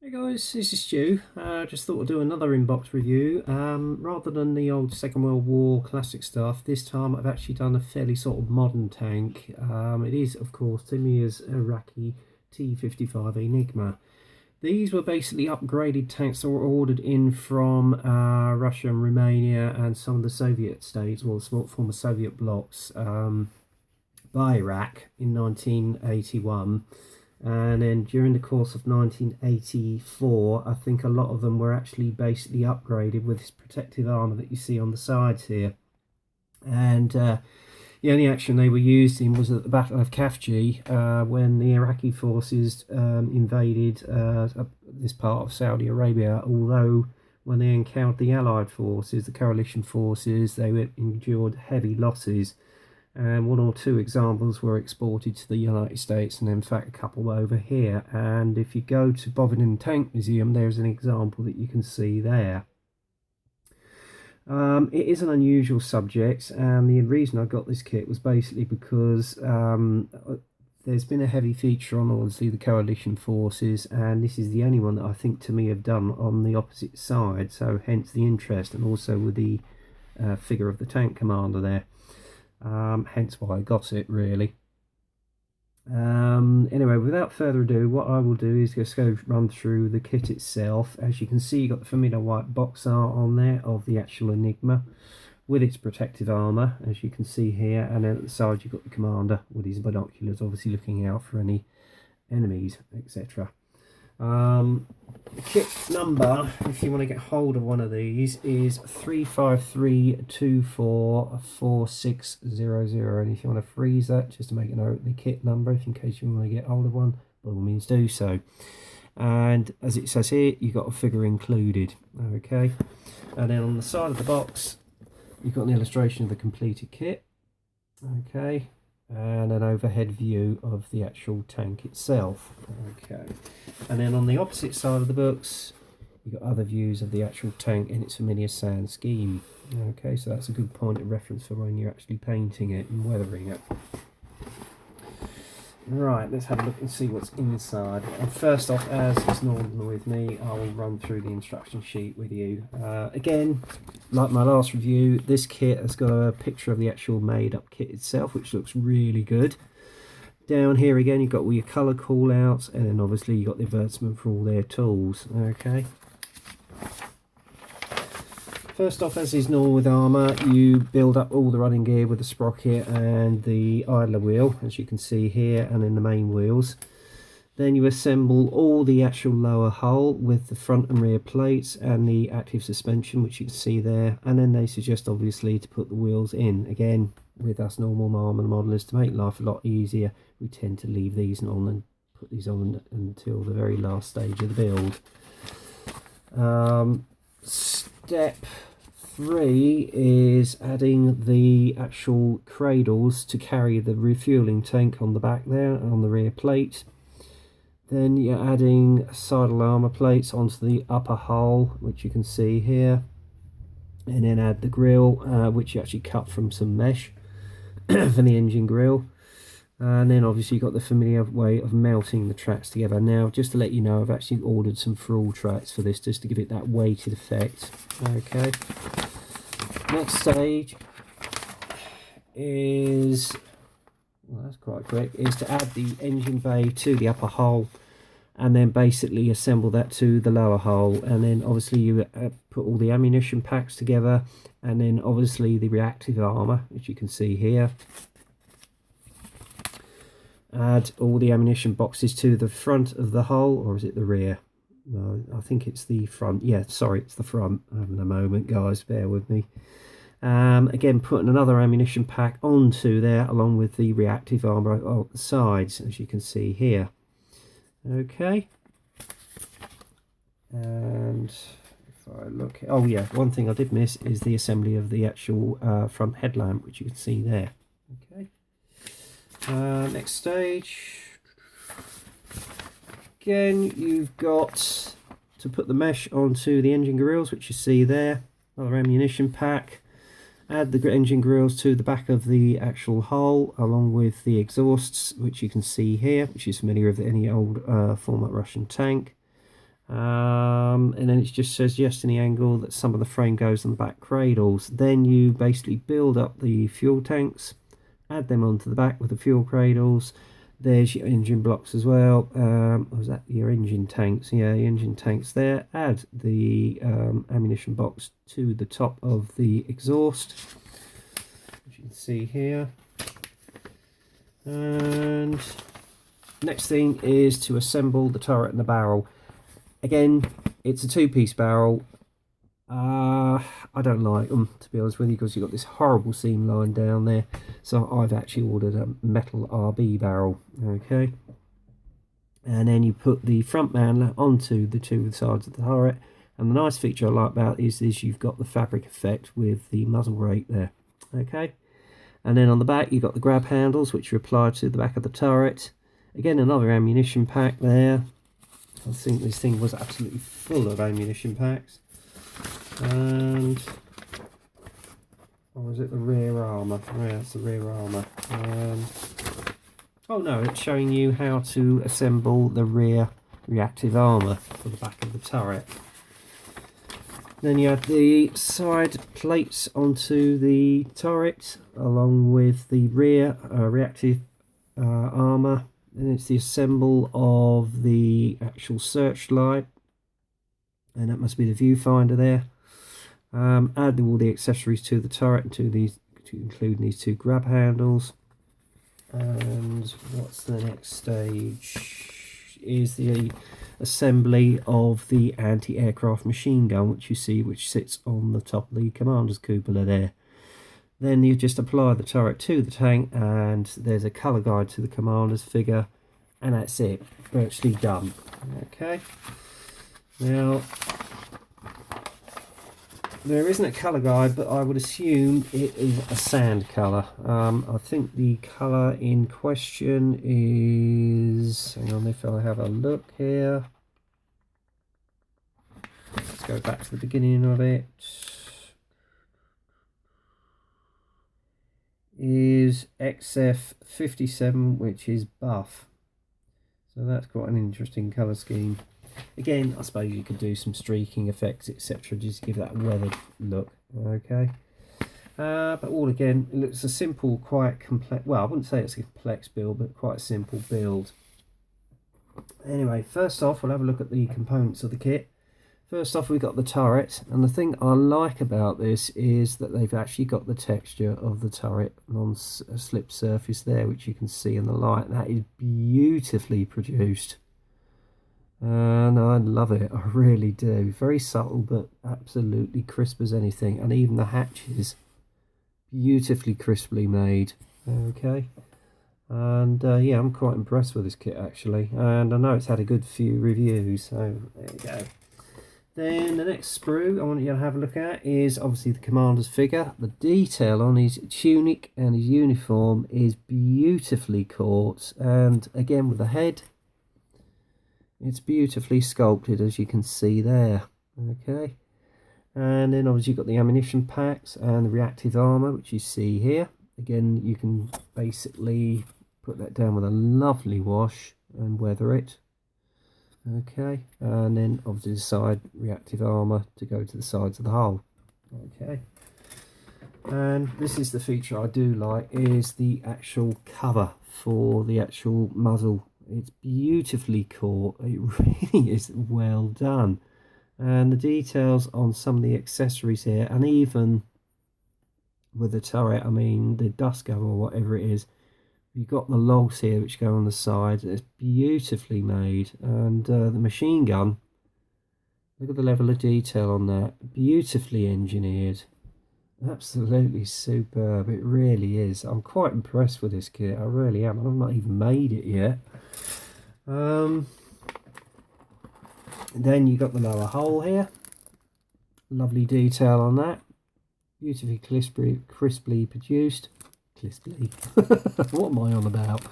Hey guys, this is Stu. Just thought I'd do another inbox review. Rather than the old Second World War classic stuff, this time I've actually done a fairly sort of modern tank. It is, of course, Tamiya's Iraqi T55 Enigma. These were basically upgraded tanks that were ordered in from Russia and Romania and some of the Soviet states, or the former Soviet blocs, by Iraq in 1981. And then during the course of 1984, I think a lot of them were actually basically upgraded with this protective armour that you see on the sides here. And the only action they were used in was at the Battle of Khafji, when the Iraqi forces invaded this part of Saudi Arabia, although when they encountered the Allied forces, the coalition forces, they endured heavy losses. And one or two examples were exported to the United States, and in fact a couple over here. And if you go to Bovington Tank Museum, there's an example that you can see there. It is an unusual subject, and the reason I got this kit was basically because there's been a heavy feature on obviously the coalition forces, and this is the only one that I think to me have done on the opposite side, so hence the interest, and also with the figure of the tank commander there. Hence why I got it, really. Anyway, without further ado, what I will do is just go run through the kit itself. As you can see, you've got the familiar white box art on there of the actual Enigma with its protective armour, as you can see here, and then at the side you've got the commander with his binoculars, obviously looking out for any enemies, etc. The kit number, if you want to get hold of one of these, is 353244600, and if you want to freeze that, just to make a note of the kit number, if in case you want to get hold of one, by all means do so. And as it says here, you've got a figure included. Okay, and then on the side of the box you've got an illustration of the completed kit. Okay, and an overhead view of the actual tank itself. Okay, and then on the opposite side of the books you've got other views of the actual tank in its familiar sand scheme. Okay, so that's a good point of reference for when you're actually painting it and weathering it. Right, let's have a look and see what's inside. And first off, as is normal with me, I will run through the instruction sheet with you. Again, like my last review, this kit has got a picture of the actual made-up kit itself, which looks really good. Down here again, you've got all your colour call-outs, and then obviously you've got the advertisement for all their tools. Okay. First off, as is normal with armour, you build up all the running gear with the sprocket and the idler wheel, as you can see here, and then the main wheels. Then you assemble all the actual lower hull with the front and rear plates and the active suspension, which you can see there. And then they suggest obviously to put the wheels in. Again, with us normal armour modelers, to make life a lot easier, we tend to leave these on and put these on until the very last stage of the build. Step 3 is adding the actual cradles to carry the refueling tank on the back there on the rear plate. Then you're adding sidle armour plates onto the upper hull, which you can see here, and then add the grille, which you actually cut from some mesh for the engine grille. And then obviously you've got the familiar way of mounting the tracks together. Now, just to let you know, I've actually ordered some through tracks for this, just to give it that weighted effect. Okay. Next stage is, well, that's quite quick, is to add the engine bay to the upper hull, and then basically assemble that to the lower hull. And then obviously you put all the ammunition packs together, and then obviously the reactive armour, which you can see here. Add all the ammunition boxes to the front of the hull, or is it the rear? No, I think it's the front. Yeah, sorry, it's the front. I'm having a moment, guys, bear with me. Again, putting another ammunition pack onto there, along with the reactive armour on the sides, as you can see here. Okay. And if I look, oh yeah, one thing I did miss is the assembly of the actual front headlamp, which you can see there. Okay. Next stage, again you've got to put the mesh onto the engine grills, which you see there. Another ammunition pack. Add the engine grills to the back of the actual hull, along with the exhausts, which you can see here, which is familiar with any old former Russian tank. And then it just says yes in the angle that some of the frame goes on the back cradles. Then you basically build up the fuel tanks, add them onto the back with the fuel cradles. There's your engine blocks as well. Was that your engine tanks? Yeah, the engine tanks there. Add the ammunition box to the top of the exhaust, as you can see here. And next thing is to assemble the turret and the barrel. Again, it's a two-piece barrel. I don't like them, to be honest with you, because you've got this horrible seam line down there. So I've actually ordered a metal RB barrel, okay? And then you put the front mandler onto the two sides of the turret. And the nice feature I like about this is you've got the fabric effect with the muzzle rate there, okay? And then on the back you've got the grab handles, which are applied to the back of the turret. Again, another ammunition pack there. I think this thing was absolutely full of ammunition packs. And, or is it the rear armour? Oh, yeah, it's the rear armour. And, oh no, it's showing you how to assemble the rear reactive armour for the back of the turret. Then you add the side plates onto the turret along with the rear reactive armour. And it's the assemble of the actual searchlight, and that must be the viewfinder there. Add all the accessories to the turret, to include these two grab handles. And what's the next stage? Is the assembly of the anti-aircraft machine gun, which you see, which sits on the top of the commander's cupola there. Then you just apply the turret to the tank, and there's a colour guide to the commander's figure, and that's it, virtually done. Okay, now there isn't a colour guide, but I would assume it is a sand colour. I think the colour in question is, hang on if I have a look here, let's go back to the beginning of it. Is XF57, which is buff, so that's quite an interesting colour scheme. Again, I suppose you could do some streaking effects, etc., just to give that weathered look. Okay, but all again, it looks a simple, quite complex, well, I wouldn't say it's a complex build, but quite a simple build. Anyway, first off we'll have a look at the components of the kit. First off, we've got the turret, and the thing I like about this is that they've actually got the texture of the turret on a slip surface there, which you can see in the light. That is beautifully produced, and I love it, I really do. Very subtle, but absolutely crisp as anything, and even the hatches, beautifully crisply made. Okay, and yeah, I'm quite impressed with this kit actually, and I know it's had a good few reviews, so there you go. Then the next sprue I want you to have a look at is obviously the commander's figure. The detail on his tunic and his uniform is beautifully caught, and again with the head, it's beautifully sculpted, as you can see there. Okay, and then obviously you've got the ammunition packs and the reactive armour, which you see here. Again, you can basically put that down with a lovely wash and weather it. Okay, and then obviously the side reactive armour to go to the sides of the hull. Okay, and this is the feature I do like, is the actual cover for the actual muzzle. It's beautifully caught, it really is well done, and the details on some of the accessories here, and even with the turret, I mean the dust cover or whatever it is, you've got the logs here which go on the side. It's beautifully made, and the machine gun, look at the level of detail on that, beautifully engineered, absolutely superb, it really is. I'm quite impressed with this kit, I really am. I've not even made it yet. Then you've got the lower hull here, lovely detail on that, beautifully crisply produced. What am I on about?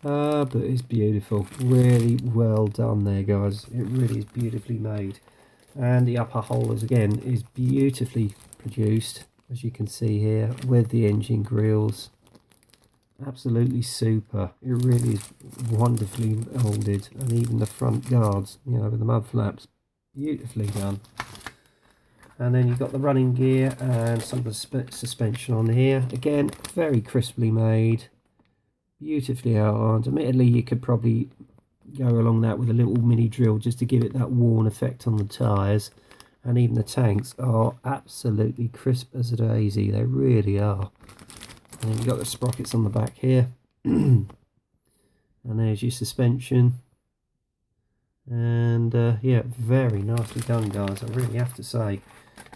But it's beautiful, really well done there, guys. It really is beautifully made, and the upper hull again is beautifully produced, as you can see here, with the engine grills. Absolutely super. It really is wonderfully molded, and even the front guards, you know, with the mud flaps, beautifully done. And then you've got the running gear and some of the suspension on here. Again, very crisply made, beautifully outlined. Admittedly, you could probably go along that with a little mini drill just to give it that worn effect on the tyres. And even the tanks are absolutely crisp as a daisy. They really are. And then you've got the sprockets on the back here. And there's your suspension. And yeah, very nicely done, guys, I really have to say.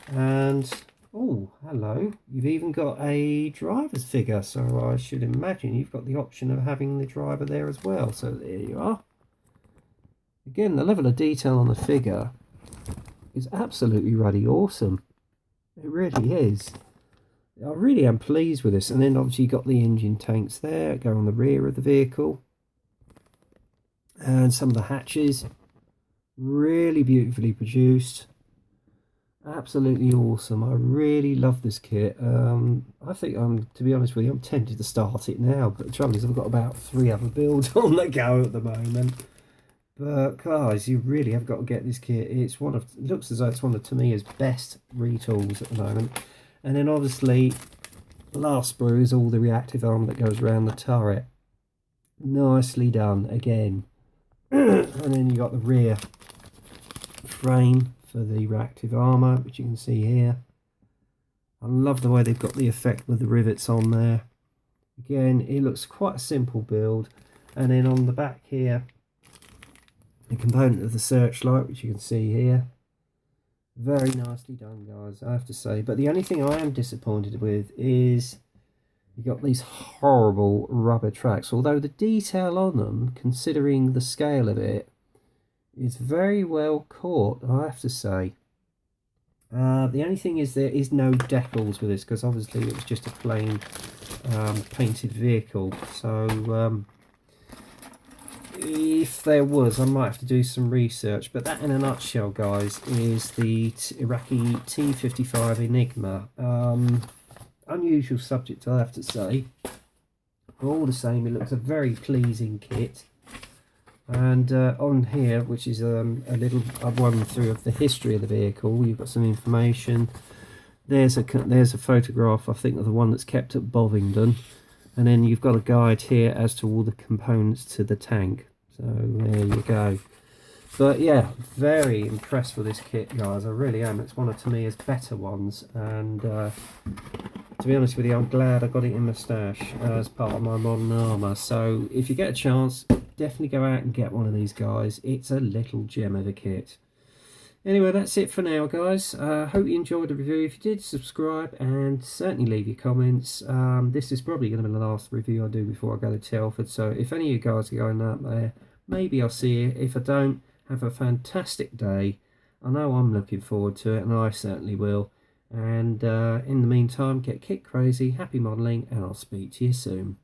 And oh, hello, you've even got a driver's figure, so I should imagine you've got the option of having the driver there as well. So there you are. Again, the level of detail on the figure is absolutely ruddy awesome. It really is. I really am pleased with this. And then obviously you've got the engine tanks there, go on the rear of the vehicle. And some of the hatches, really beautifully produced. Absolutely awesome. I really love this kit. I think to be honest with you, I'm tempted to start it now, but the trouble is I've got about 3 other builds on the go at the moment. But guys, you really have got to get this kit. It's one of, it looks as though it's one of Tamiya's best retools at the moment. And then obviously last sprue is all the reactive arm that goes around the turret. Nicely done again. And then you got the rear frame for the reactive armour, which you can see here. I love the way they've got the effect with the rivets on there. Again, it looks quite a simple build. And then on the back here, the component of the searchlight, which you can see here. Very nicely done, guys, I have to say. But the only thing I am disappointed with is you've got these horrible rubber tracks. Although the detail on them, considering the scale of it, is very well caught, I have to say. The only thing is there is no decals with this, because obviously it was just a plain painted vehicle. So if there was, I might have to do some research. But that in a nutshell, guys, is the Iraqi T55 Enigma. Unusual subject, I have to say. But all the same, it looks a very pleasing kit. And on here, which is a little one through of the history of the vehicle, you've got some information. There's a photograph, I think, of the one that's kept at Bovingdon, and then you've got a guide here as to all the components to the tank. So there you go. But yeah, very impressed with this kit, guys. I really am. It's one of Tamiya's better ones, and to be honest with you, I'm glad I got it in my stash as part of my modern armour. So if you get a chance, definitely go out and get one of these, guys. It's a little gem of a kit. Anyway, that's it for now, guys. Hope you enjoyed the review. If you did, subscribe and certainly leave your comments. This is probably going to be the last review I do before I go to Telford. So if any of you guys are going up there, maybe I'll see you. If I don't, have a fantastic day. I know I'm looking forward to it, and I certainly will. And in the meantime, get kit crazy, happy modelling, and I'll speak to you soon.